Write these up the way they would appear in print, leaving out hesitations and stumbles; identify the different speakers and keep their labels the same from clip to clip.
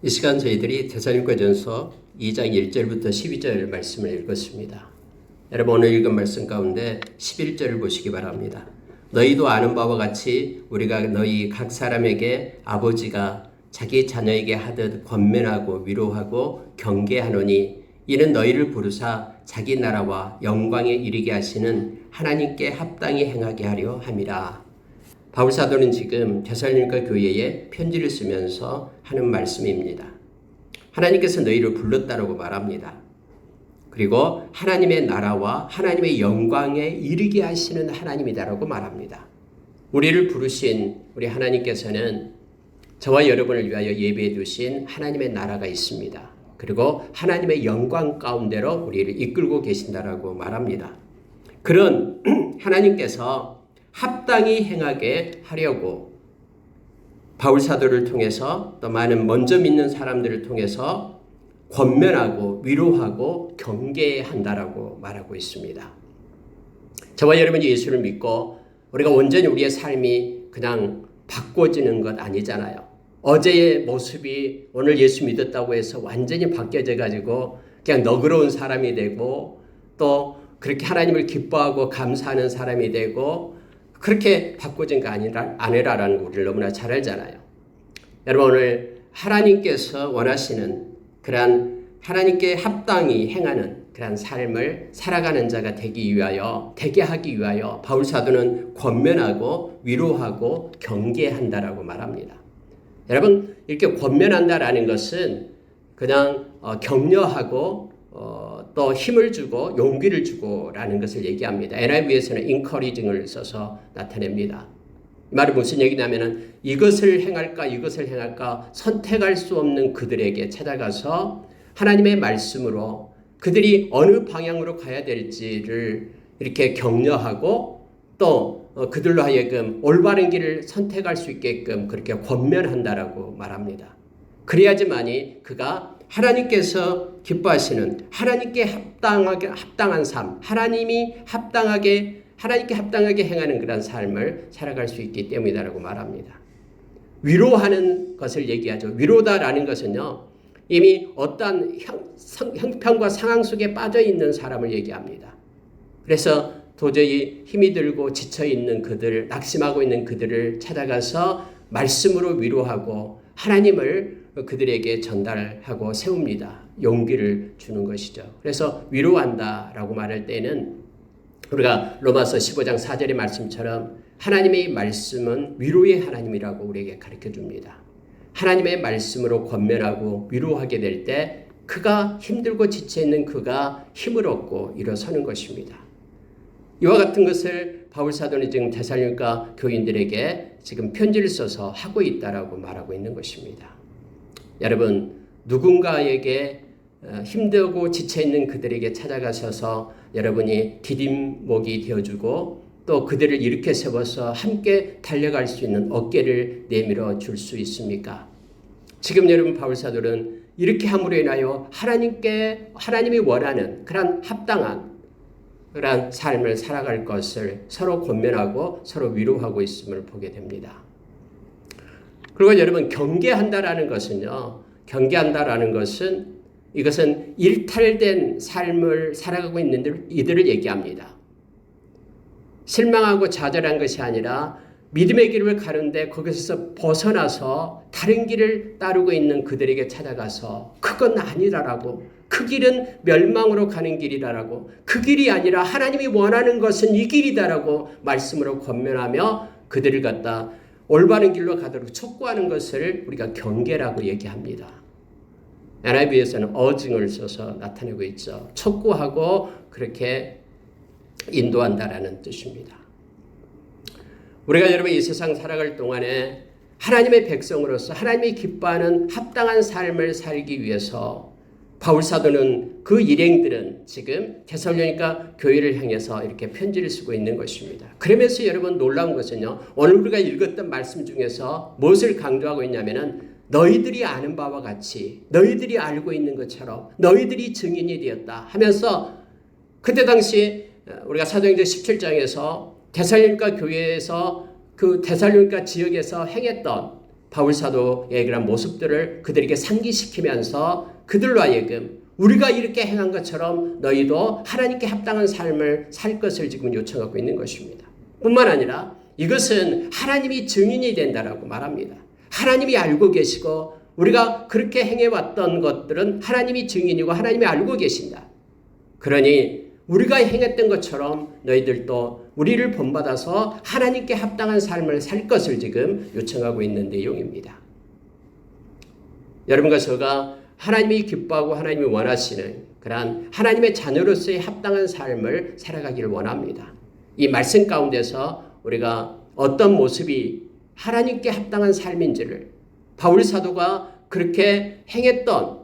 Speaker 1: 이 시간 저희들이 데살로니가전서 2장 1절부터 12절 말씀을 읽었습니다. 여러분 오늘 읽은 말씀 가운데 11절을 보시기 바랍니다. 너희도 아는 바와 같이 우리가 너희 각 사람에게 아버지가 자기 자녀에게 하듯 권면하고 위로하고 경계하노니 이는 너희를 부르사 자기 나라와 영광에 이르게 하시는 하나님께 합당히 행하게 하려 함이라. 바울 사도는 지금 데살로니가 교회에 편지를 쓰면서 하는 말씀입니다. 하나님께서 너희를 불렀다라고 말합니다. 그리고 하나님의 나라와 하나님의 영광에 이르게 하시는 하나님이다라고 말합니다. 우리를 부르신 우리 하나님께서는 저와 여러분을 위하여 예비해 두신 하나님의 나라가 있습니다. 그리고 하나님의 영광 가운데로 우리를 이끌고 계신다라고 말합니다. 그런 하나님께서 합당히 행하게 하려고 바울 사도를 통해서 또 많은 먼저 믿는 사람들을 통해서 권면하고 위로하고 경계한다라고 말하고 있습니다. 저와 여러분이 예수를 믿고 우리가 온전히 우리의 삶이 그냥 바꿔지는 것 아니잖아요. 어제의 모습이 오늘 예수 믿었다고 해서 완전히 바뀌어져 가지고 그냥 너그러운 사람이 되고 또 그렇게 하나님을 기뻐하고 감사하는 사람이 되고 그렇게 바꿔진 거 아니라라는 거 우리를 너무나 잘 알잖아요. 여러분 오늘 하나님께서 원하시는 그러한 하나님께 합당히 행하는 그러한 삶을 살아가는 자가 되게 하기 위하여 바울 사도는 권면하고 위로하고 경계한다라고 말합니다. 여러분 이렇게 권면한다라는 것은 그냥 격려하고 또 힘을 주고 용기를 주고라는 것을 얘기합니다. NIV에서는 encouraging을 써서 나타냅니다. 이 말이 무슨 얘기냐면은 이것을 행할까 선택할 수 없는 그들에게 찾아가서 하나님의 말씀으로 그들이 어느 방향으로 가야 될지를 이렇게 격려하고 또 그들로 하여금 올바른 길을 선택할 수 있게끔 그렇게 권면한다라고 말합니다. 그래야지만이 그가 하나님께서 기뻐하시는 하나님께 합당한 삶, 하나님께 합당하게 행하는 그런 삶을 살아갈 수 있기 때문이다라고 말합니다. 위로하는 것을 얘기하죠. 위로다라는 것은요, 이미 어떠한 형편과 상황 속에 빠져 있는 사람을 얘기합니다. 그래서 도저히 힘이 들고 지쳐 있는 그들, 낙심하고 있는 그들을 찾아가서 말씀으로 위로하고 하나님을 그들에게 전달하고 세웁니다. 용기를 주는 것이죠. 그래서 위로한다라고 말할 때는 우리가 로마서 15장 4절의 말씀처럼 하나님의 말씀은 위로의 하나님이라고 우리에게 가르쳐 줍니다. 하나님의 말씀으로 권면하고 위로하게 될 때 그가 힘들고 지쳐있는 그가 힘을 얻고 일어서는 것입니다. 이와 같은 것을 바울 사도는 지금 데살로니가 교인들에게 지금 편지를 써서 하고 있다라고 말하고 있는 것입니다. 여러분 누군가에게 힘들고 지쳐있는 그들에게 찾아가셔서 여러분이 디딤목이 되어주고 또 그들을 일으켜 세워서 함께 달려갈 수 있는 어깨를 내밀어 줄 수 있습니까? 지금 여러분 바울 사도는 이렇게 함으로 인하여 하나님이 원하는 그런 합당한 그런 삶을 살아갈 것을 서로 권면하고 서로 위로하고 있음을 보게 됩니다. 그리고 여러분 경계한다라는 것은요. 이것은 일탈된 삶을 살아가고 있는 이들을 얘기합니다. 실망하고 좌절한 것이 아니라 믿음의 길을 가는데 거기서 벗어나서 다른 길을 따르고 있는 그들에게 찾아가서 그건 아니라라고 그 길은 멸망으로 가는 길이라라고 그 길이 아니라 하나님이 원하는 것은 이 길이다라고 말씀으로 권면하며 그들을 갖다 올바른 길로 가도록 촉구하는 것을 우리가 경계라고 얘기합니다. NIV에서는 urging을 써서 나타내고 있죠. 촉구하고 그렇게 인도한다라는 뜻입니다. 우리가 여러분 이 세상 살아갈 동안에 하나님의 백성으로서 하나님이 기뻐하는 합당한 삶을 살기 위해서 바울 사도는 그 일행들은 지금 데살로니가 교회를 향해서 이렇게 편지를 쓰고 있는 것입니다. 그러면서 여러분 놀라운 것은요. 오늘 우리가 읽었던 말씀 중에서 무엇을 강조하고 있냐면은 너희들이 아는 바와 같이 너희들이 알고 있는 것처럼 너희들이 증인이 되었다 하면서 그때 당시 우리가 사도행전 17장에서 데살로니가 교회에서 그 데살로니가 지역에서 행했던 바울 사도의 그런 모습들을 그들에게 상기시키면서 그들로 하여금 우리가 이렇게 행한 것처럼 너희도 하나님께 합당한 삶을 살 것을 지금 요청하고 있는 것입니다. 뿐만 아니라 이것은 하나님이 증인이 된다라고 말합니다. 하나님이 알고 계시고 우리가 그렇게 행해왔던 것들은 하나님이 증인이고 하나님이 알고 계신다. 그러니 우리가 행했던 것처럼 너희들도 우리를 본받아서 하나님께 합당한 삶을 살 것을 지금 요청하고 있는 내용입니다. 여러분과 저가 하나님이 기뻐하고 하나님이 원하시는 그러한 하나님의 자녀로서의 합당한 삶을 살아가기를 원합니다. 이 말씀 가운데서 우리가 어떤 모습이 하나님께 합당한 삶인지를 바울 사도가 그렇게 행했던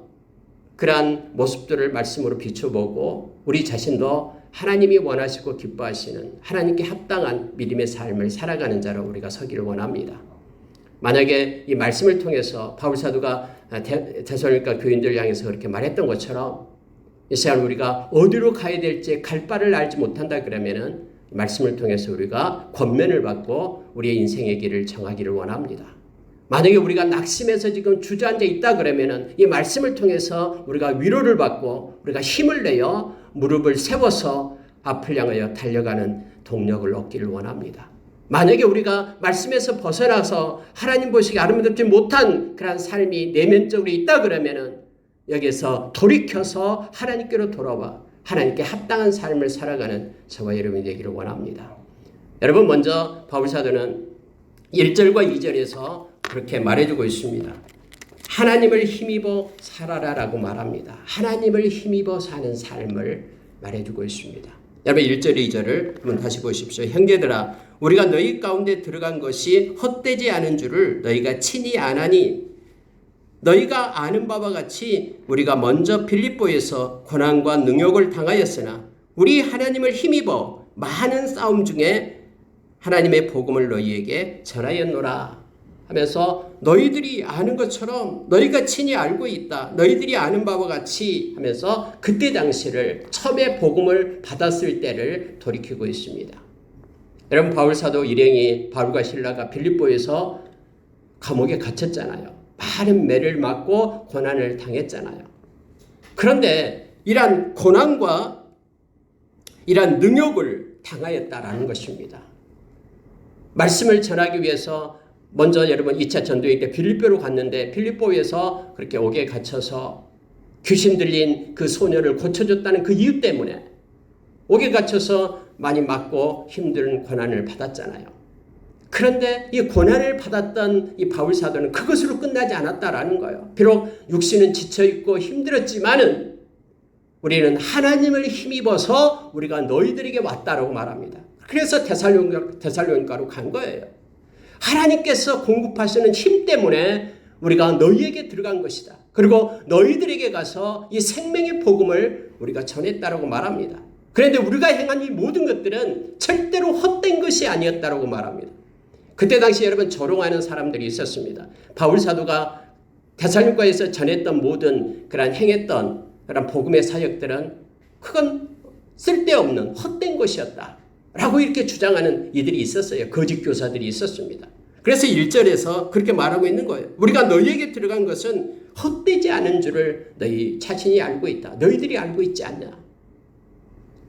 Speaker 1: 그러한 모습들을 말씀으로 비춰보고 우리 자신도 하나님이 원하시고 기뻐하시는 하나님께 합당한 믿음의 삶을 살아가는 자로 우리가 서기를 원합니다. 만약에 이 말씀을 통해서 바울 사도가 데살로니가 교인들 향해서 그렇게 말했던 것처럼 이 시간 우리가 어디로 가야 될지 갈 바를 알지 못한다 그러면은 말씀을 통해서 우리가 권면을 받고 우리의 인생의 길을 정하기를 원합니다. 만약에 우리가 낙심해서 지금 주저앉아 있다 그러면은 이 말씀을 통해서 우리가 위로를 받고 우리가 힘을 내어 무릎을 세워서 앞을 향하여 달려가는 동력을 얻기를 원합니다. 만약에 우리가 말씀에서 벗어나서 하나님 보시기 아름답지 못한 그런 삶이 내면적으로 있다 그러면은 여기서 돌이켜서 하나님께로 돌아와 하나님께 합당한 삶을 살아가는 저와 여러분이 되기를 원합니다. 여러분 먼저 바울 사도는 1절과 2절에서 그렇게 말해주고 있습니다. 하나님을 힘입어 살아라라고 말합니다. 하나님을 힘입어 사는 삶을 말해주고 있습니다. 여러분 1절 2절을 한번 다시 보십시오. 형제들아 우리가 너희 가운데 들어간 것이 헛되지 않은 줄을 너희가 친히 아나니 너희가 아는 바와 같이 우리가 먼저 빌립보에서 고난과 능욕을 당하였으나 우리 하나님을 힘입어 많은 싸움 중에 하나님의 복음을 너희에게 전하였노라 하면서 너희들이 아는 것처럼 너희가 친히 알고 있다. 너희들이 아는 바와 같이 하면서 그때 당시를 처음에 복음을 받았을 때를 돌이키고 있습니다. 여러분 바울 사도 일행이 바울과 실라가 빌립보에서 감옥에 갇혔잖아요. 많은 매를 맞고 고난을 당했잖아요. 그런데 이러한 고난과 이러한 능욕을 당하였다라는 것입니다. 말씀을 전하기 위해서 먼저 여러분 2차 전도회 때 빌립보로 갔는데 빌립보에서 그렇게 옥에 갇혀서 귀신 들린 그 소녀를 고쳐줬다는 그 이유 때문에 옥에 갇혀서 많이 맞고 힘든 고난을 받았잖아요. 그런데 이 고난을 받았던 이 바울 사도는 그것으로 끝나지 않았다라는 거예요. 비록 육신은 지쳐있고 힘들었지만은 우리는 하나님을 힘입어서 우리가 너희들에게 왔다라고 말합니다. 그래서 데살로니가로 간 거예요. 하나님께서 공급하시는 힘 때문에 우리가 너희에게 들어간 것이다. 그리고 너희들에게 가서 이 생명의 복음을 우리가 전했다라고 말합니다. 그런데 우리가 행한 이 모든 것들은 절대로 헛된 것이 아니었다라고 말합니다. 그때 당시 여러분 조롱하는 사람들이 있었습니다. 바울 사도가 데살로니가에서 전했던 모든 그런 행했던 그런 복음의 사역들은 그건 쓸데없는 헛된 것이었다. 라고 이렇게 주장하는 이들이 있었어요. 거짓 교사들이 있었습니다. 그래서 1절에서 그렇게 말하고 있는 거예요. 우리가 너희에게 들어간 것은 헛되지 않은 줄을 너희 자신이 알고 있다. 너희들이 알고 있지 않냐.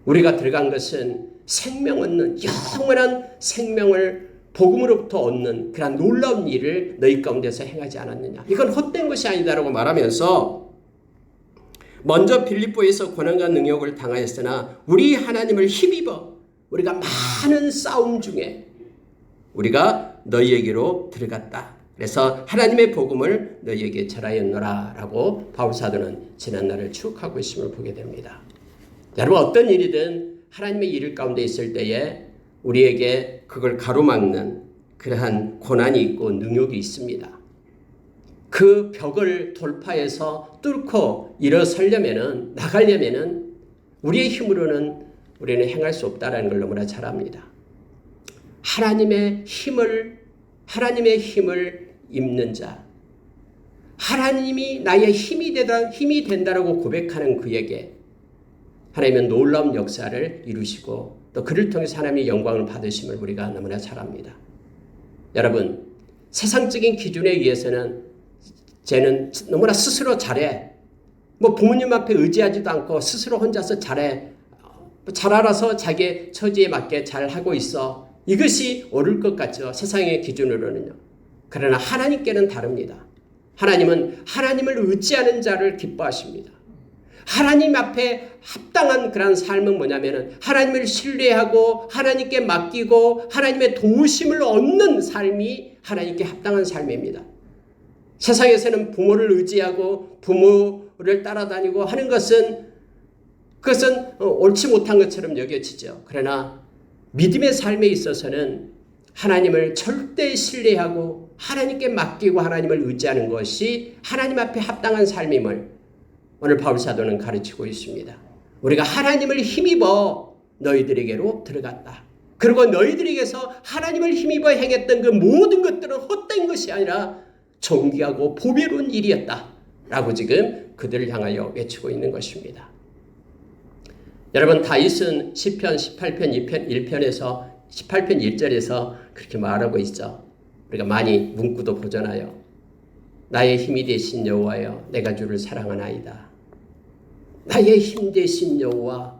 Speaker 1: 우리가 들어간 것은 생명 얻는 영원한 생명을 복음으로부터 얻는 그런 놀라운 일을 너희 가운데서 행하지 않았느냐. 이건 헛된 것이 아니다라고 말하면서 먼저 빌립보에서 고난과 능욕을 당하였으나 우리 하나님을 힘입어 우리가 많은 싸움 중에 우리가 너희에게로 들어갔다. 그래서 하나님의 복음을 너희에게 전하였노라 라고 바울 사도는 지난날을 추억하고 있음을 보게 됩니다. 여러분 어떤 일이든 하나님의 일 가운데 있을 때에 우리에게 그걸 가로막는 그러한 고난이 있고 능욕이 있습니다. 그 벽을 돌파해서 뚫고 일어서려면은 나가려면은 우리의 힘으로는 우리는 행할 수 없다라는 걸 너무나 잘 압니다. 하나님의 힘을 입는 자, 하나님이 나의 힘이 된다라고 고백하는 그에게 하나님은 놀라운 역사를 이루시고 또 그를 통해서 하나님의 영광을 받으심을 우리가 너무나 잘 압니다. 여러분, 세상적인 기준에 의해서는 쟤는 너무나 스스로 잘해. 뭐 부모님 앞에 의지하지도 않고 스스로 혼자서 잘해. 잘 알아서 자기의 처지에 맞게 잘 하고 있어. 이것이 옳을 것 같죠. 세상의 기준으로는요. 그러나 하나님께는 다릅니다. 하나님은 하나님을 의지하는 자를 기뻐하십니다. 하나님 앞에 합당한 그런 삶은 뭐냐면은 하나님을 신뢰하고 하나님께 맡기고 하나님의 도우심을 얻는 삶이 하나님께 합당한 삶입니다. 세상에서는 부모를 의지하고 부모를 따라다니고 하는 그것은 옳지 못한 것처럼 여겨지죠. 그러나 믿음의 삶에 있어서는 하나님을 절대 신뢰하고 하나님께 맡기고 하나님을 의지하는 것이 하나님 앞에 합당한 삶임을 오늘 바울사도는 가르치고 있습니다. 우리가 하나님을 힘입어 너희들에게로 들어갔다. 그리고 너희들에게서 하나님을 힘입어 행했던 그 모든 것들은 헛된 것이 아니라 존귀하고 보배로운 일이었다. 라고 지금 그들을 향하여 외치고 있는 것입니다. 여러분, 다윗은 시편 18편 1편에서 18편 1절에서 그렇게 말하고 있죠. 우리가 많이 문구도 보잖아요. 나의 힘이 되신 여호와여, 내가 주를 사랑하나이다. 나의 힘 되신 여호와,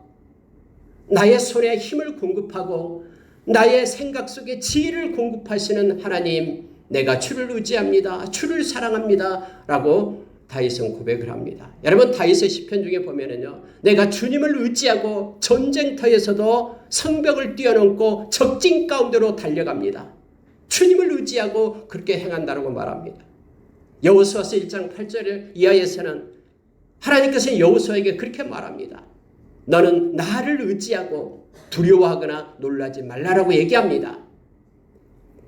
Speaker 1: 나의 손에 힘을 공급하고 나의 생각 속에 지혜를 공급하시는 하나님, 내가 주를 의지합니다. 주를 사랑합니다. 라고 다윗은 고백을 합니다. 여러분, 다윗의 시편 중에 보면은요, 내가 주님을 의지하고 전쟁터에서도 성벽을 뛰어넘고 적진 가운데로 달려갑니다. 주님을 의지하고 그렇게 행한다고 말합니다. 여호수아서 1장 8절 이하에서는 하나님께서 여호수아에게 그렇게 말합니다. 너는 나를 의지하고 두려워하거나 놀라지 말라라고 얘기합니다.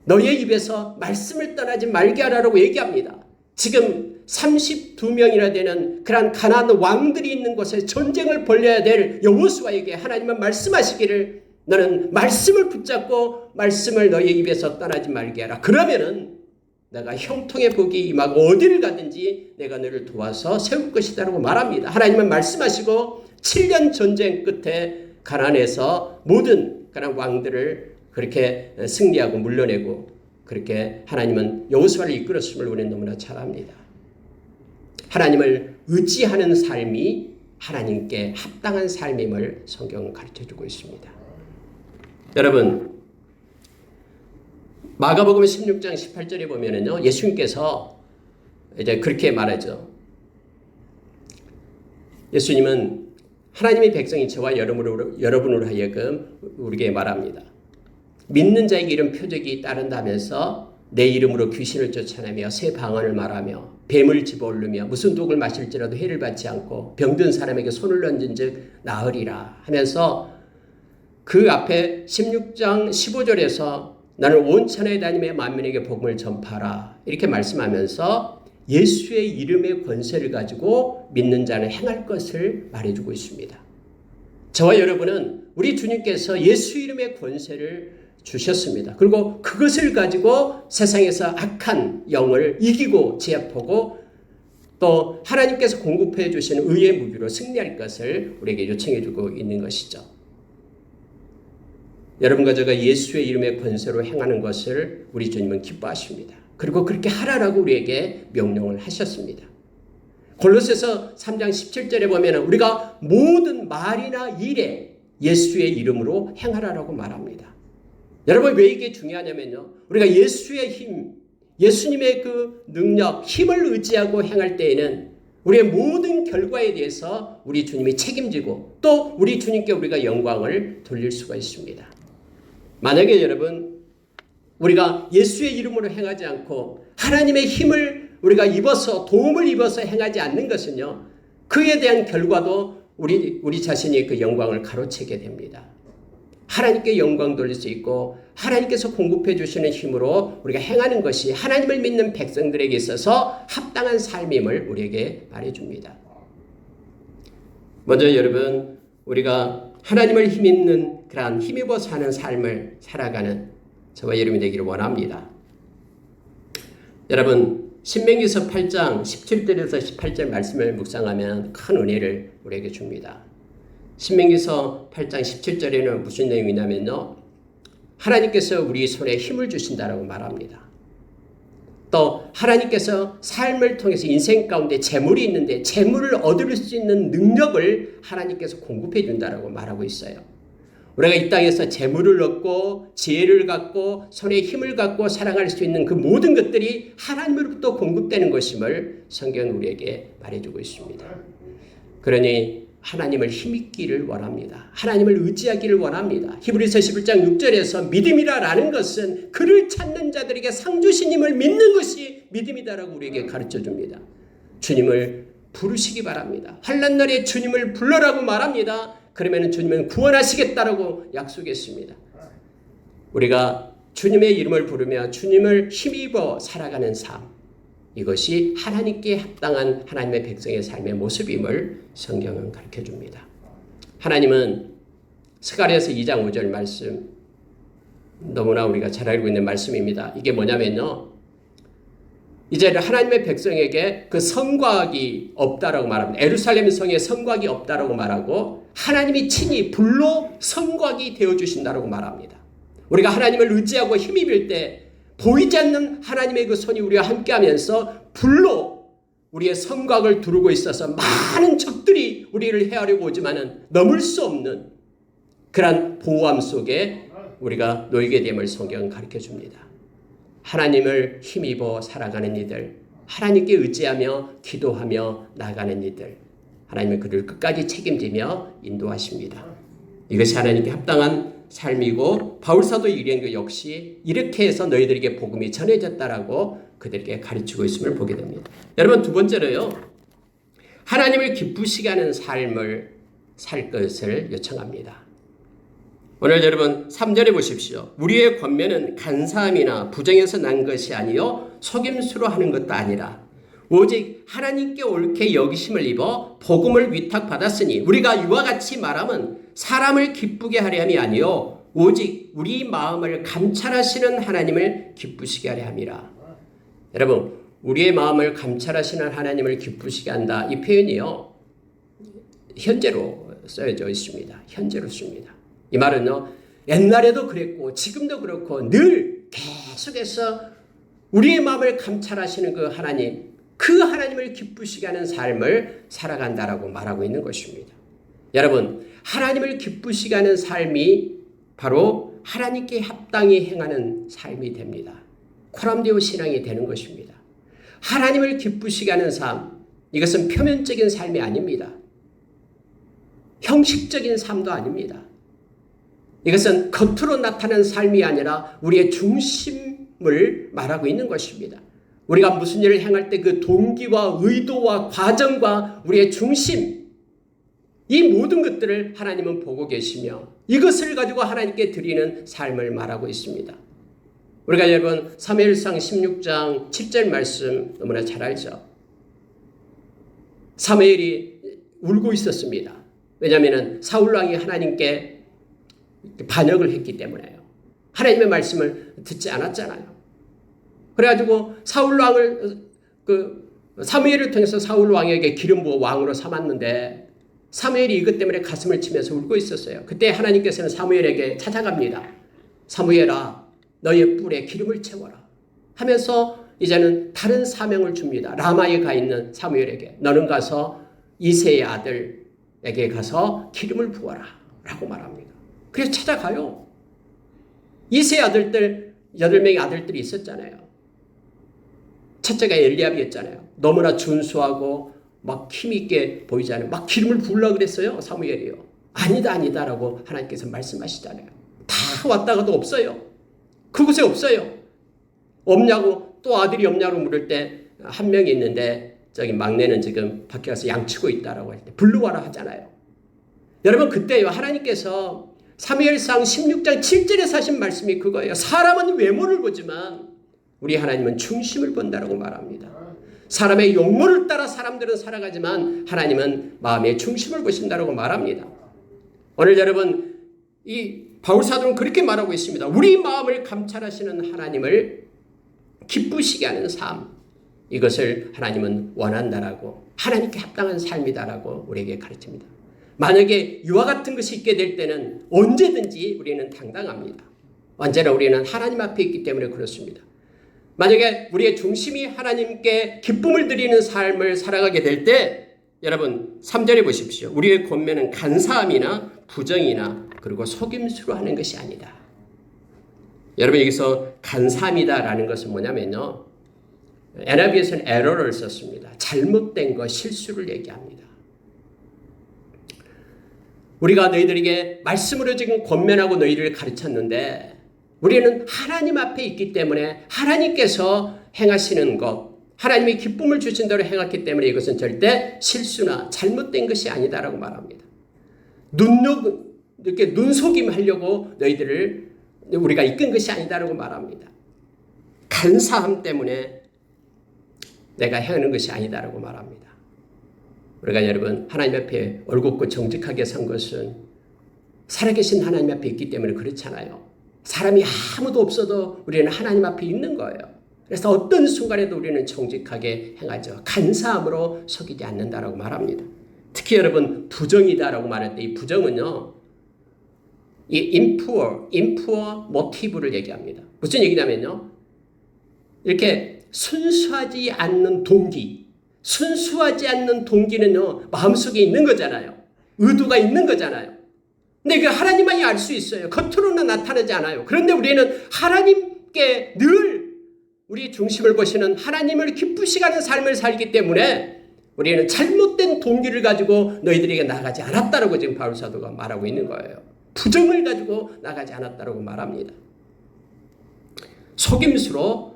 Speaker 1: 너의 입에서 말씀을 떠나지 말게 하라고 얘기합니다. 지금 32명이나 되는 그러한 가나안 왕들이 있는 곳에 전쟁을 벌여야 될 여호수아에게 하나님은 말씀하시기를 너는 말씀을 붙잡고 말씀을 너의 입에서 떠나지 말게 하라. 그러면은 내가 형통의 복이 임하고 어디를 가든지 내가 너를 도와서 세울 것이다 라고 말합니다. 하나님은 말씀하시고 7년 전쟁 끝에 가나안에서 모든 가나안 왕들을 그렇게 승리하고 물러내고 그렇게 하나님은 여호수아를 이끌었음을 우리는 너무나 잘 압니다. 하나님을 의지하는 삶이 하나님께 합당한 삶임을 성경은 가르쳐주고 있습니다. 여러분, 마가복음 16장 18절에 보면은요, 예수님께서 이제 그렇게 말하죠. 예수님은 하나님의 백성인 저와 여러분으로 하여금 우리에게 말합니다. 믿는 자에게 이런 표적이 따른다면서 내 이름으로 귀신을 쫓아내며 새 방언을 말하며 뱀을 집어올르며 무슨 독을 마실지라도 해를 받지 않고 병든 사람에게 손을 얹은 즉 나으리라 하면서 그 앞에 16장 15절에서 나는 온 천하에 다니며 만민에게 복음을 전파하라 이렇게 말씀하면서 예수의 이름의 권세를 가지고 믿는 자는 행할 것을 말해주고 있습니다. 저와 여러분은 우리 주님께서 예수 이름의 권세를 주셨습니다. 그리고 그것을 가지고 세상에서 악한 영을 이기고 제압하고 또 하나님께서 공급해 주시는 의의 무기로 승리할 것을 우리에게 요청해 주고 있는 것이죠. 여러분과 제가 예수의 이름의 권세로 행하는 것을 우리 주님은 기뻐하십니다. 그리고 그렇게 하라라고 우리에게 명령을 하셨습니다. 골로새서 3장 17절에 보면 우리가 모든 말이나 일에 예수의 이름으로 행하라라고 말합니다. 여러분, 왜 이게 중요하냐면요, 우리가 예수의 힘, 예수님의 그 능력, 힘을 의지하고 행할 때에는 우리의 모든 결과에 대해서 우리 주님이 책임지고 또 우리 주님께 우리가 영광을 돌릴 수가 있습니다. 만약에 여러분, 우리가 예수의 이름으로 행하지 않고 하나님의 힘을 우리가 입어서 도움을 입어서 행하지 않는 것은요, 그에 대한 결과도 우리 자신이 그 영광을 가로채게 됩니다. 하나님께 영광 돌릴 수 있고 하나님께서 공급해 주시는 힘으로 우리가 행하는 것이 하나님을 믿는 백성들에게 있어서 합당한 삶임을 우리에게 말해줍니다. 먼저 여러분, 우리가 하나님을 힘입는 그러한 힘입어 사는 삶을 살아가는 저와 여러분이 되기를 원합니다. 여러분, 신명기서 8장 17절에서 18절 말씀을 묵상하면 큰 은혜를 우리에게 줍니다. 신명기서 8장 17절에는 무슨 내용이냐면요, 하나님께서 우리 손에 힘을 주신다라고 말합니다. 또 하나님께서 삶을 통해서 인생 가운데 재물이 있는데 재물을 얻을 수 있는 능력을 하나님께서 공급해 준다라고 말하고 있어요. 우리가 이 땅에서 재물을 얻고 지혜를 갖고 손에 힘을 갖고 살아갈 수 있는 그 모든 것들이 하나님으로부터 공급되는 것임을 성경은 우리에게 말해주고 있습니다. 그러니 하나님을 힘입기를 원합니다. 하나님을 의지하기를 원합니다. 히브리서 11장 6절에서 믿음이라는 것은 그를 찾는 자들에게 상 주신 힘을 믿는 것이 믿음이다라고 우리에게 가르쳐 줍니다. 주님을 부르시기 바랍니다. 환난 날에 주님을 불러라고 말합니다. 그러면 주님은 구원하시겠다라고 약속했습니다. 우리가 주님의 이름을 부르며 주님을 힘입어 살아가는 삶, 이것이 하나님께 합당한 하나님의 백성의 삶의 모습임을 성경은 가르쳐줍니다. 하나님은 스가랴서 2장 5절 말씀, 너무나 우리가 잘 알고 있는 말씀입니다. 이게 뭐냐면요, 이제 하나님의 백성에게 그 성곽이 없다라고 말합니다. 예루살렘 성에 성곽이 없다라고 말하고 하나님이 친히 불로 성곽이 되어주신다라고 말합니다. 우리가 하나님을 의지하고 힘입을 때 보이지 않는 하나님의 그 손이 우리와 함께하면서 불로 우리의 성곽을 두르고 있어서 많은 적들이 우리를 해하려고 오지만은 넘을 수 없는 그런 보호함 속에 우리가 놓이게 됨을 성경은 가르쳐줍니다. 하나님을 힘입어 살아가는 이들, 하나님께 의지하며 기도하며 나가는 이들, 하나님은 그를 끝까지 책임지며 인도하십니다. 이것이 하나님께 합당한 삶이고 바울사도 이런 것 역시 이렇게 해서 너희들에게 복음이 전해졌다라고 그들에게 가르치고 있음을 보게 됩니다. 여러분, 두 번째로요, 하나님을 기쁘시게 하는 삶을 살 것을 요청합니다. 오늘 여러분 3절에 보십시오. 우리의 권면은 간사함이나 부정에서 난 것이 아니요 속임수로 하는 것도 아니라 오직 하나님께 옳게 여기심을 입어 복음을 위탁받았으니 우리가 이와 같이 말하면 사람을 기쁘게 하려 함이 아니요 오직 우리 마음을 감찰하시는 하나님을 기쁘시게 하려 함이라. 여러분, 우리의 마음을 감찰하시는 하나님을 기쁘시게 한다, 이 표현이요 현재로 써져 있습니다. 현재로 씁니다. 이 말은요, 옛날에도 그랬고 지금도 그렇고 늘 계속해서 우리의 마음을 감찰하시는 그 하나님, 그 하나님을 기쁘시게 하는 삶을 살아간다라고 말하고 있는 것입니다. 여러분, 하나님을 기쁘시게 하는 삶이 바로 하나님께 합당히 행하는 삶이 됩니다. 코람데오 신앙이 되는 것입니다. 하나님을 기쁘시게 하는 삶, 이것은 표면적인 삶이 아닙니다. 형식적인 삶도 아닙니다. 이것은 겉으로 나타나는 삶이 아니라 우리의 중심을 말하고 있는 것입니다. 우리가 무슨 일을 행할 때 그 동기와 의도와 과정과 우리의 중심, 이 모든 것들을 하나님은 보고 계시며 이것을 가지고 하나님께 드리는 삶을 말하고 있습니다. 우리가 여러분 사무엘상 16장 7절 말씀 너무나 잘 알죠. 사무엘이 울고 있었습니다. 왜냐하면 사울왕이 하나님께 반역을 했기 때문에요. 하나님의 말씀을 듣지 않았잖아요. 그래가지고 사울왕을 사무엘을 통해서 사울왕에게 기름 부어 왕으로 삼았는데 사무엘이 이것 때문에 가슴을 치면서 울고 있었어요. 그때 하나님께서는 사무엘에게 찾아갑니다. 사무엘아, 너의 뿔에 기름을 채워라 하면서 이제는 다른 사명을 줍니다. 라마에 가 있는 사무엘에게 너는 가서 이새의 아들에게 가서 기름을 부어라 라고 말합니다. 그래서 찾아가요. 이새의 아들들 8명의 아들들이 있었잖아요. 첫째가 엘리압이었잖아요. 너무나 준수하고 막 힘있게 보이잖아요. 막 기름을 부으려고 그랬어요. 사무엘이요. 아니다라고 하나님께서 말씀하시잖아요. 다 왔다가도 없어요. 그곳에 없어요. 없냐고, 또 아들이 없냐고 물을 때 한 명이 있는데 저기 막내는 지금 밖에 가서 양치고 있다라고 할 때 불러와라 하잖아요. 여러분, 그때요 하나님께서 사무엘상 16장 7절에서 하신 말씀이 그거예요. 사람은 외모를 보지만 우리 하나님은 중심을 본다라고 말합니다. 사람의 용모를 따라 사람들은 살아가지만 하나님은 마음의 중심을 보신다라고 말합니다. 오늘 여러분, 이 바울사도는 그렇게 말하고 있습니다. 우리 마음을 감찰하시는 하나님을 기쁘시게 하는 삶, 이것을 하나님은 원한다라고, 하나님께 합당한 삶이다라고 우리에게 가르칩니다. 만약에 이와 같은 것이 있게 될 때는 언제든지 우리는 당당합니다. 언제나 우리는 하나님 앞에 있기 때문에 그렇습니다. 만약에 우리의 중심이 하나님께 기쁨을 드리는 삶을 살아가게 될 때 여러분 3절에 보십시오. 우리의 권면은 간사함이나 부정이나 그리고 속임수로 하는 것이 아니다. 여러분 여기서 간사함이다라는 것은 뭐냐면요. NIV에서는 에러를 썼습니다. 잘못된 것, 실수를 얘기합니다. 우리가 너희들에게 말씀으로 지금 권면하고 너희를 가르쳤는데 우리는 하나님 앞에 있기 때문에 하나님께서 행하시는 것, 하나님이 기쁨을 주신 대로 행했기 때문에 이것은 절대 실수나 잘못된 것이 아니다라고 말합니다. 이렇게 눈속임하려고 너희들을 우리가 이끈 것이 아니다라고 말합니다. 간사함 때문에 내가 행하는 것이 아니다라고 말합니다. 우리가 여러분 하나님 앞에 올곧고 정직하게 산 것은 살아계신 하나님 앞에 있기 때문에 그렇잖아요. 사람이 아무도 없어도 우리는 하나님 앞에 있는 거예요. 그래서 어떤 순간에도 우리는 정직하게 행하죠. 간사함으로 속이지 않는다라고 말합니다. 특히 여러분 부정이다라고 말할 때 이 부정은요. 이 impure motive를 얘기합니다. 무슨 얘기냐면요. 이렇게 순수하지 않는 동기, 순수하지 않는 동기는요. 마음속에 있는 거잖아요. 의도가 있는 거잖아요. 근데 그 하나님만이 알 수 있어요. 겉으로는 나타나지 않아요. 그런데 우리는 하나님께 늘 우리 중심을 보시는 하나님을 기쁘시게 하는 삶을 살기 때문에 우리는 잘못된 동기를 가지고 너희들에게 나가지 않았다라고 지금 바울 사도가 말하고 있는 거예요. 부정을 가지고 나가지 않았다라고 말합니다. 속임수로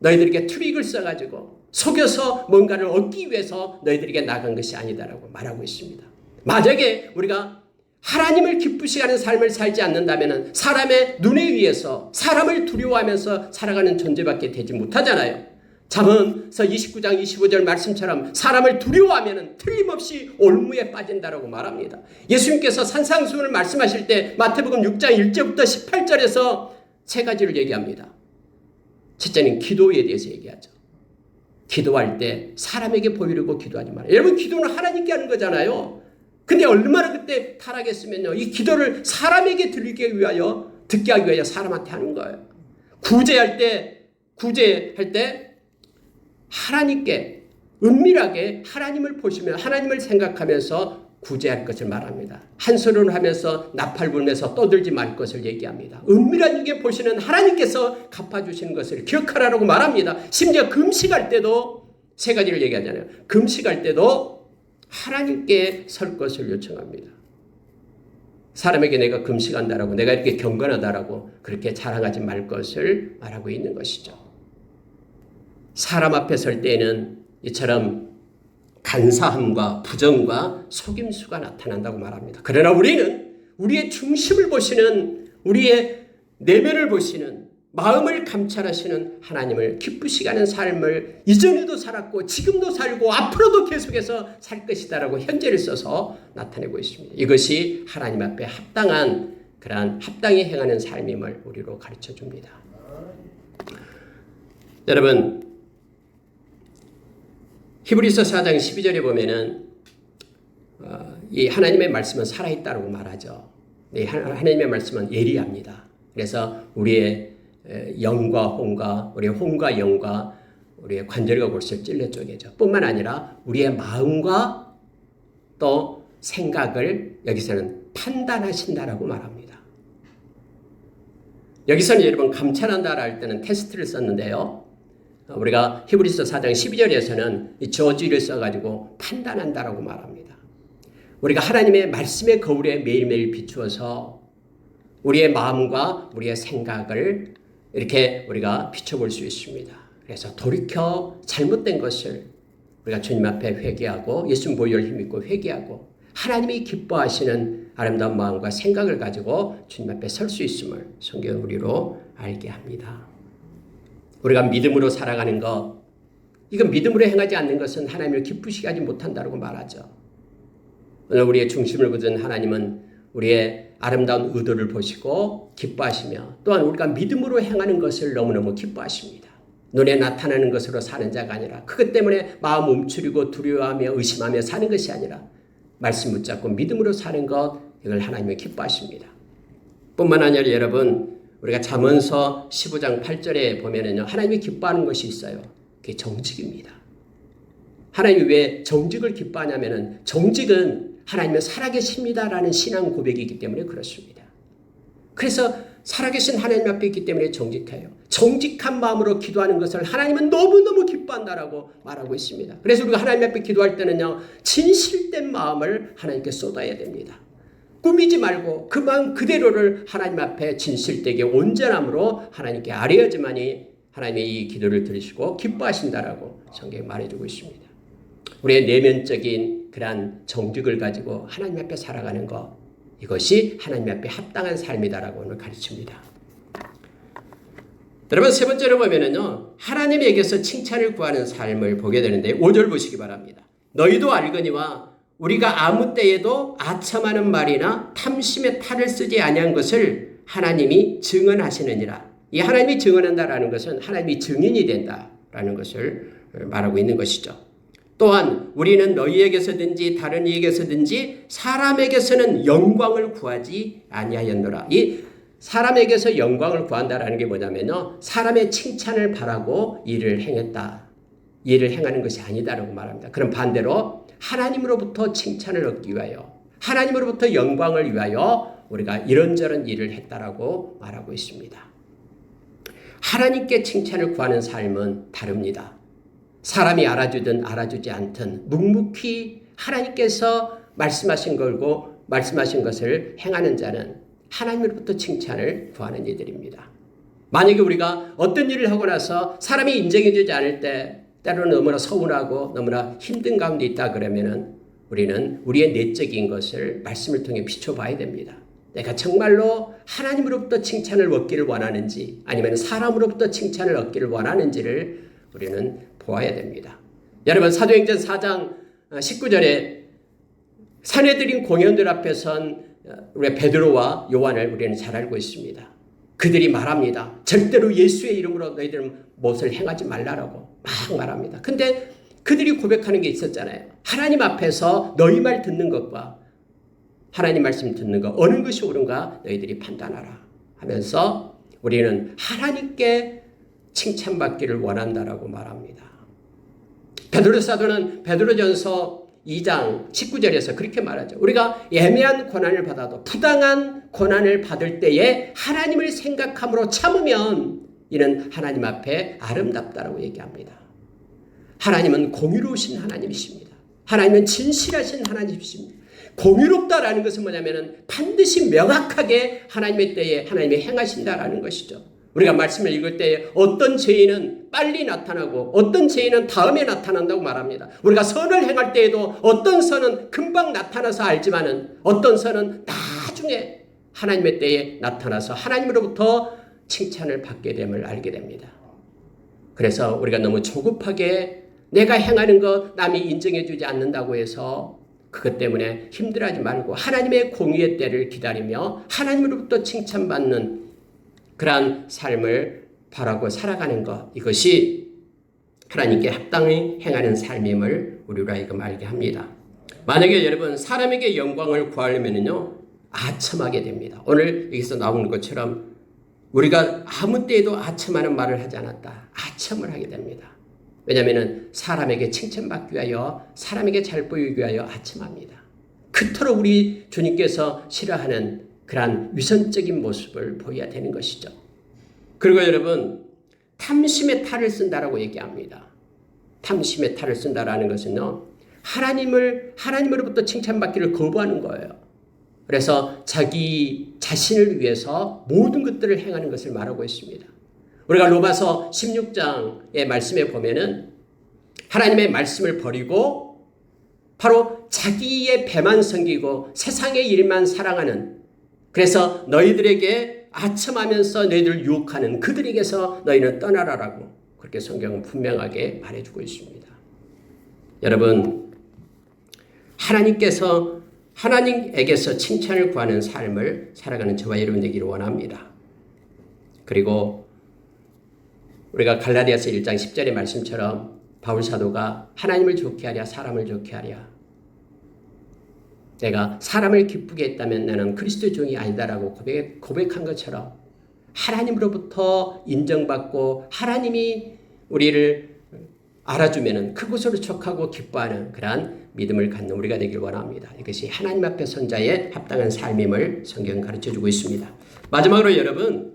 Speaker 1: 너희들에게 트릭을 써가지고 속여서 뭔가를 얻기 위해서 너희들에게 나간 것이 아니다라고 말하고 있습니다. 만약에 우리가 하나님을 기쁘시게 하는 삶을 살지 않는다면 사람의 눈에 의해서 사람을 두려워하면서 살아가는 존재밖에 되지 못하잖아요. 잠언서 29장 25절 말씀처럼 사람을 두려워하면 틀림없이 올무에 빠진다라고 말합니다. 예수님께서 산상수훈을 말씀하실 때 마태복음 6장 1절부터 18절에서 세 가지를 얘기합니다. 첫째는 기도에 대해서 얘기하죠. 기도할 때 사람에게 보이려고 기도하지 말아요. 여러분 기도는 하나님께 하는 거잖아요. 근데 얼마나 그때 타락했으면요. 이 기도를 사람에게 듣게 하기 위하여 사람한테 하는 거예요. 구제할 때 하나님께 은밀하게 하나님을 보시며 하나님을 생각하면서 구제할 것을 말합니다. 한 소리를 하면서 나팔 불면서 떠들지 말 것을 얘기합니다. 은밀한 중에 보시는 하나님께서 갚아주시는 것을 기억하라고 말합니다. 심지어 금식할 때도 세 가지를 얘기하잖아요. 금식할 때도 하나님께 설 것을 요청합니다. 사람에게 내가 금식한다라고 내가 이렇게 경건하다라고 그렇게 자랑하지 말 것을 말하고 있는 것이죠. 사람 앞에 설 때에는 이처럼 간사함과 부정과 속임수가 나타난다고 말합니다. 그러나 우리는 우리의 중심을 보시는 우리의 내면을 보시는 마음을 감찰하시는 하나님을 기쁘시게 하는 삶을 이전에도 살았고 지금도 살고 앞으로도 계속해서 살 것이다라고 현재를 써서 나타내고 있습니다. 이것이 하나님 앞에 합당한 그러한 합당히 행하는 삶임을 우리로 가르쳐 줍니다. 여러분 히브리서 4장 12절에 보면은 이 하나님의 말씀은 살아있다고 말하죠. 하나님의 말씀은 예리합니다. 그래서 우리의 영과 혼과 우리의 혼과 영과 우리의 관절과 골수를 찔러 쪼개죠. 뿐만 아니라 우리의 마음과 또 생각을 여기서는 판단하신다라고 말합니다. 여기서는 여러분 감찰한다라 할 때는 테스트를 썼는데요. 우리가 히브리서 4장 12절에서는 이 저지를 써가지고 판단한다라고 말합니다. 우리가 하나님의 말씀의 거울에 매일매일 비추어서 우리의 마음과 우리의 생각을 이렇게 우리가 비춰볼 수 있습니다. 그래서 돌이켜 잘못된 것을 우리가 주님 앞에 회개하고 예수님 보혈을 힘입고 회개하고 하나님이 기뻐하시는 아름다운 마음과 생각을 가지고 주님 앞에 설 수 있음을 성경 우리로 알게 합니다. 우리가 믿음으로 살아가는 것, 이건 믿음으로 행하지 않는 것은 하나님을 기쁘시게 하지 못한다고 말하죠. 오늘 우리의 중심을 거둔 하나님은 우리의 아름다운 의도를 보시고 기뻐하시며 또한 우리가 믿음으로 행하는 것을 너무너무 기뻐하십니다. 눈에 나타나는 것으로 사는 자가 아니라 그것 때문에 마음 움츠리고 두려워하며 의심하며 사는 것이 아니라 말씀 붙잡고 믿음으로 사는 것, 이걸 하나님이 기뻐하십니다. 뿐만 아니라 여러분 우리가 잠언서 15장 8절에 보면은요, 하나님이 기뻐하는 것이 있어요. 그게 정직입니다. 하나님이 왜 정직을 기뻐하냐면은 정직은 하나님은 살아계십니다라는 신앙 고백이기 때문에 그렇습니다. 그래서 살아계신 하나님 앞에 있기 때문에 정직해요. 정직한 마음으로 기도하는 것을 하나님은 너무너무 기뻐한다라고 말하고 있습니다. 그래서 우리가 하나님 앞에 기도할 때는요, 진실된 마음을 하나님께 쏟아야 됩니다. 꾸미지 말고 그 마음 그대로를 하나님 앞에 진실되게 온전함으로 하나님께 아뢰어야지만이 하나님의 이 기도를 들으시고 기뻐하신다라고 성경에 말해주고 있습니다. 우리의 내면적인 그러한 정직을 가지고 하나님 앞에 살아가는 것, 이것이 하나님 앞에 합당한 삶이다라고 오늘 가르칩니다. 여러분, 세 번째로 보면은요, 하나님에게서 칭찬을 구하는 삶을 보게 되는데 5절 보시기 바랍니다. 너희도 알거니와 우리가 아무 때에도 아첨하는 말이나 탐심의 탈을 쓰지 아니한 것을 하나님이 증언하시느니라. 이 하나님이 증언한다라는 것은 하나님이 증인이 된다라는 것을 말하고 있는 것이죠. 또한 우리는 너희에게서든지 다른 이에게서든지 사람에게서는 영광을 구하지 아니하였노라. 이 사람에게서 영광을 구한다라는 게 뭐냐면요, 사람의 칭찬을 바라고 일을 행했다, 일을 행하는 것이 아니다라고 말합니다. 그럼 반대로 하나님으로부터 칭찬을 얻기 위하여, 하나님으로부터 영광을 위하여 우리가 이런저런 일을 했다라고 말하고 있습니다. 하나님께 칭찬을 구하는 삶은 다릅니다. 사람이 알아주든 알아주지 않든 묵묵히 하나님께서 말씀하신 것을 행하는 자는 하나님으로부터 칭찬을 구하는 이들입니다. 만약에 우리가 어떤 일을 하고 나서 사람이 인정해주지 않을 때 때로는 너무나 서운하고 너무나 힘든 가운데 있다 그러면은 우리는 우리의 내적인 것을 말씀을 통해 비춰봐야 됩니다. 내가 정말로 하나님으로부터 칭찬을 얻기를 원하는지 아니면 사람으로부터 칭찬을 얻기를 원하는지를 우리는 보아야 됩니다. 여러분, 사도행전 4장 19절에 사내들인 공연들 앞에 선 우리 베드로와 요한을 우리는 잘 알고 있습니다. 그들이 말합니다. 절대로 예수의 이름으로 너희들은 무엇을 행하지 말라라고 막 말합니다. 근데 그들이 고백하는 게 있었잖아요. 하나님 앞에서 너희 말 듣는 것과 하나님 말씀 듣는 것 어느 것이 옳은가 너희들이 판단하라 하면서 우리는 하나님께 칭찬받기를 원한다라고 말합니다. 베드로 사도는 베드로전서 2장 19절에서 그렇게 말하죠. 우리가 애매한 고난을 받아도 부당한 고난을 받을 때에 하나님을 생각함으로 참으면 이는 하나님 앞에 아름답다라고 얘기합니다. 하나님은 공의로우신 하나님이십니다. 하나님은 진실하신 하나님이십니다. 공의롭다라는 것은 뭐냐면 반드시 명확하게 하나님의 때에 하나님이 행하신다라는 것이죠. 우리가 말씀을 읽을 때 어떤 죄인은 빨리 나타나고 어떤 죄인은 다음에 나타난다고 말합니다. 우리가 선을 행할 때에도 어떤 선은 금방 나타나서 알지만은 어떤 선은 나중에 하나님의 때에 나타나서 하나님으로부터 칭찬을 받게 됨을 알게 됩니다. 그래서 우리가 너무 조급하게 내가 행하는 것 남이 인정해 주지 않는다고 해서 그것 때문에 힘들어하지 말고 하나님의 공의의 때를 기다리며 하나님으로부터 칭찬받는 그러한 삶을 바라고 살아가는 것, 이것이 하나님께 합당히 행하는 삶임을 우리로 하여금 알게 합니다. 만약에 여러분 사람에게 영광을 구하려면요 아첨하게 됩니다. 오늘 여기서 나오는 것처럼 우리가 아무 때에도 아첨하는 말을 하지 않았다. 아첨을 하게 됩니다. 왜냐하면 사람에게 칭찬받기 위하여 사람에게 잘 보이기 위하여 아첨합니다. 그토록 우리 주님께서 싫어하는 그러한 위선적인 모습을 보여야 되는 것이죠. 그리고 여러분 탐심의 탈을 쓴다라고 얘기합니다. 탐심의 탈을 쓴다라는 것은요 하나님으로부터 칭찬받기를 거부하는 거예요. 그래서 자기 자신을 위해서 모든 것들을 행하는 것을 말하고 있습니다. 우리가 로마서 16장의 말씀에 보면은 하나님의 말씀을 버리고 바로 자기의 배만 섬기고 세상의 일만 사랑하는, 그래서 너희들에게 아첨하면서 너희들을 유혹하는 그들에게서 너희는 떠나라라고 그렇게 성경은 분명하게 말해주고 있습니다. 여러분, 하나님에게서 칭찬을 구하는 삶을 살아가는 저와 여러분 되기를 원합니다. 그리고 우리가 갈라디아서 1장 10절의 말씀처럼 바울 사도가 하나님을 좋게 하랴 사람을 좋게 하랴, 내가 사람을 기쁘게 했다면 나는 그리스도 종이 아니다라고 고백한 것처럼 하나님으로부터 인정받고 하나님이 우리를 알아주면은 그곳으로 촉하고 기뻐하는 그러한 믿음을 갖는 우리가 되길 원합니다. 이것이 하나님 앞에 선 자의 합당한 삶임을 성경은 가르쳐주고 있습니다. 마지막으로 여러분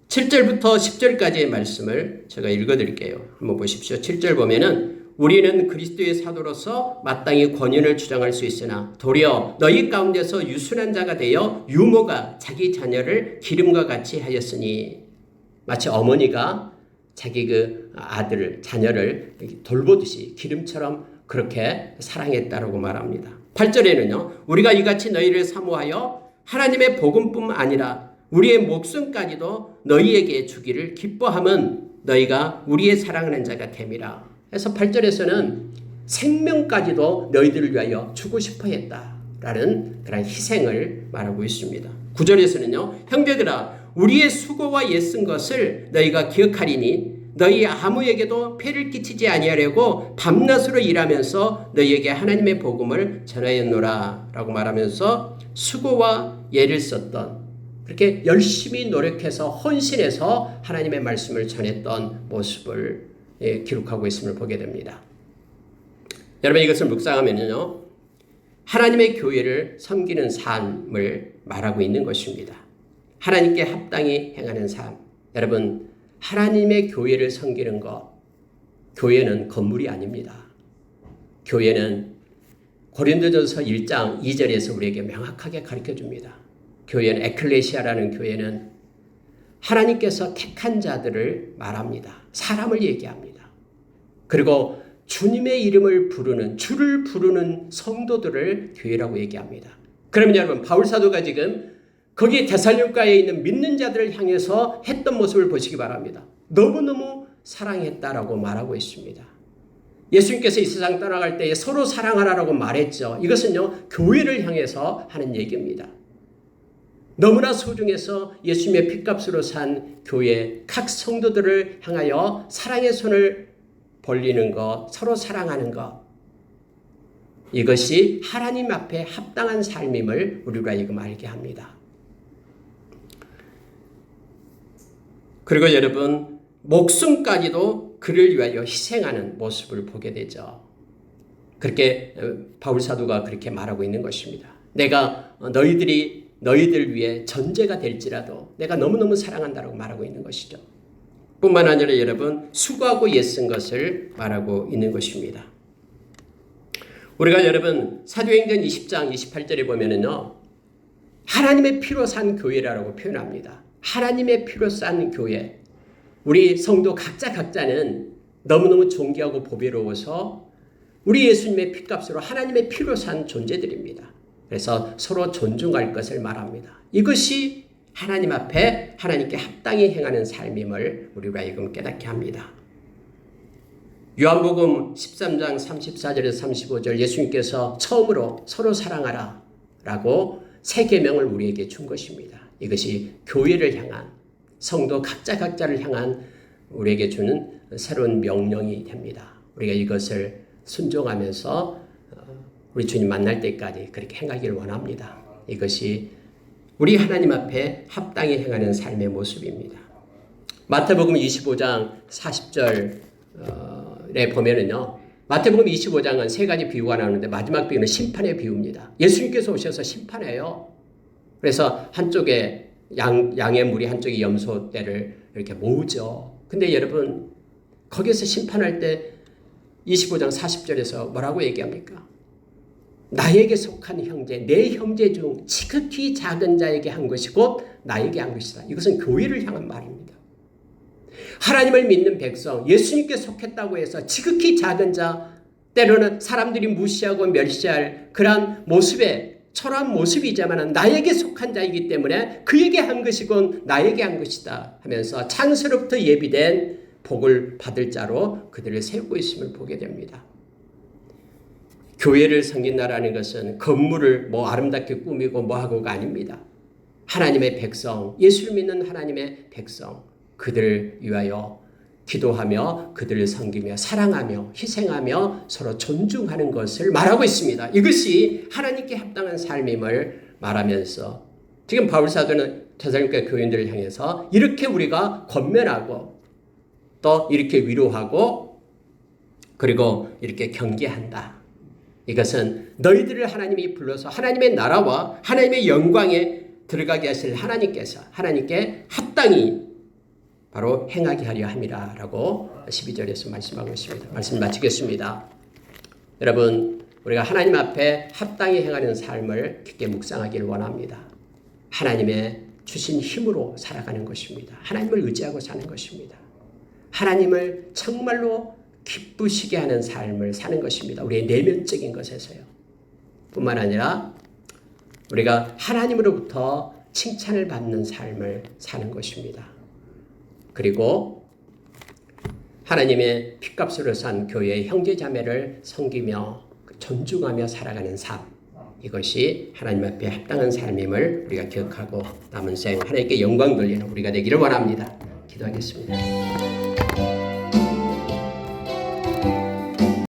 Speaker 1: 7절부터 10절까지의 말씀을 제가 읽어드릴게요. 한번 보십시오. 7절 보면은 우리는 그리스도의 사도로서 마땅히 권위를 주장할 수 있으나 도리어 너희 가운데서 유순한 자가 되어 유모가 자기 자녀를 기름과 같이 하였으니, 마치 어머니가 자기 그 아들을 자녀를 돌보듯이 기름처럼 그렇게 사랑했다라고 말합니다. 8절에는요. 우리가 이같이 너희를 사모하여 하나님의 복음뿐만 아니라 우리의 목숨까지도 너희에게 주기를 기뻐함은 너희가 우리의 사랑하는 자가 됨이라. 그래서 8절에서는 생명까지도 너희들을 위하여 주고 싶어 했다라는 그런 희생을 말하고 있습니다. 9절에서는요. 형제들아 우리의 수고와 애쓴 것을 너희가 기억하리니 너희 아무에게도 폐를 끼치지 아니하려고 밤낮으로 일하면서 너희에게 하나님의 복음을 전하였노라 라고 말하면서 수고와 애를 썼던, 그렇게 열심히 노력해서 헌신해서 하나님의 말씀을 전했던 모습을 기록하고 있음을 보게 됩니다. 여러분 이것을 묵상하면요. 하나님의 교회를 섬기는 삶을 말하고 있는 것입니다. 하나님께 합당히 행하는 삶. 여러분 하나님의 교회를 섬기는 것, 교회는 건물이 아닙니다. 교회는 고린도전서 1장 2절에서 우리에게 명확하게 가르쳐줍니다. 교회는 에클레시아라는 교회는 하나님께서 택한 자들을 말합니다. 사람을 얘기합니다. 그리고 주님의 이름을 부르는, 주를 부르는 성도들을 교회라고 얘기합니다. 그러면 여러분 바울사도가 지금 거기 데살로니가에 있는 믿는 자들을 향해서 했던 모습을 보시기 바랍니다. 너무너무 사랑했다라고 말하고 있습니다. 예수님께서 이 세상 떠나갈 때에 서로 사랑하라라고 말했죠. 이것은요 교회를 향해서 하는 얘기입니다. 너무나 소중해서 예수님의 핏값으로 산 교회 각 성도들을 향하여 사랑의 손을 벌리는 것, 서로 사랑하는 것, 이것이 하나님 앞에 합당한 삶임을 우리가 지금 알게 합니다. 그리고 여러분 목숨까지도 그를 위하여 희생하는 모습을 보게 되죠. 그렇게 바울사도가 그렇게 말하고 있는 것입니다. 내가 너희들 위해 전제가 될지라도 내가 너무너무 사랑한다라고 말하고 있는 것이죠. 뿐만 아니라 여러분 수고하고 애쓴 것을 말하고 있는 것입니다. 우리가 여러분 사도행전 20장 28절에 보면은요. 하나님의 피로 산 교회라고 표현합니다. 하나님의 피로 산 교회. 우리 성도 각자는 너무너무 존귀하고 보배로워서 우리 예수님의 피값으로 하나님의 피로 산 존재들입니다. 그래서 서로 존중할 것을 말합니다. 이것이 하나님 앞에 하나님께 합당히 행하는 삶임을 우리가 지금 깨닫게 합니다. 요한복음 13장 34절에서 35절 예수님께서 처음으로 서로 사랑하라 라고 세 계명을 우리에게 준 것입니다. 이것이 교회를 향한 성도 각자를 향한 우리에게 주는 새로운 명령이 됩니다. 우리가 이것을 순종하면서 우리 주님 만날 때까지 그렇게 행하기를 원합니다. 이것이 우리 하나님 앞에 합당히 행하는 삶의 모습입니다. 마태복음 25장 40절에 보면은요. 마태복음 25장은 세 가지 비유가 나오는데 마지막 비유는 심판의 비유입니다. 예수님께서 오셔서 심판해요. 그래서 한쪽에 양의 무리, 한쪽에 염소 떼를 이렇게 모으죠. 근데 여러분 거기서 심판할 때 25장 40절에서 뭐라고 얘기합니까? 나에게 속한 형제, 내 형제 중 지극히 작은 자에게 한 것이 곧 나에게 한 것이다. 이것은 교회를 향한 말입니다. 하나님을 믿는 백성, 예수님께 속했다고 해서 지극히 작은 자, 때로는 사람들이 무시하고 멸시할 그러한 모습에 초라한 모습이지만 나에게 속한 자이기 때문에 그에게 한 것이건 나에게 한 것이다 하면서 창세로부터 예비된 복을 받을 자로 그들을 세우고 있음을 보게 됩니다. 교회를 섬긴다라는 것은 건물을 아름답게 꾸미고 하고가 아닙니다. 하나님의 백성, 예수를 믿는 하나님의 백성, 그들을 위하여 기도하며 그들을 섬기며 사랑하며 희생하며 서로 존중하는 것을 말하고 있습니다. 이것이 하나님께 합당한 삶임을 말하면서 지금 바울사도는 테살로니가 교인들을 향해서 이렇게 우리가 권면하고 또 이렇게 위로하고 그리고 이렇게 경계한다. 이것은 너희들을 하나님이 불러서 하나님의 나라와 하나님의 영광에 들어가게 하실 하나님께서 하나님께 합당히 바로 행하게 하려 함이라 라고 12절에서 말씀하고 있습니다. 말씀 마치겠습니다. 여러분, 우리가 하나님 앞에 합당히 행하는 삶을 깊게 묵상하기를 원합니다. 하나님의 주신 힘으로 살아가는 것입니다. 하나님을 의지하고 사는 것입니다. 하나님을 정말로 기쁘시게 하는 삶을 사는 것입니다. 우리의 내면적인 것에서요. 뿐만 아니라 우리가 하나님으로부터 칭찬을 받는 삶을 사는 것입니다. 그리고 하나님의 핏값으로 산 교회의 형제자매를 섬기며 존중하며 살아가는 삶, 이것이 하나님 앞에 합당한 삶임을 우리가 기억하고 남은 생 하나님께 영광 돌리는 우리가 되기를 원합니다. 기도하겠습니다.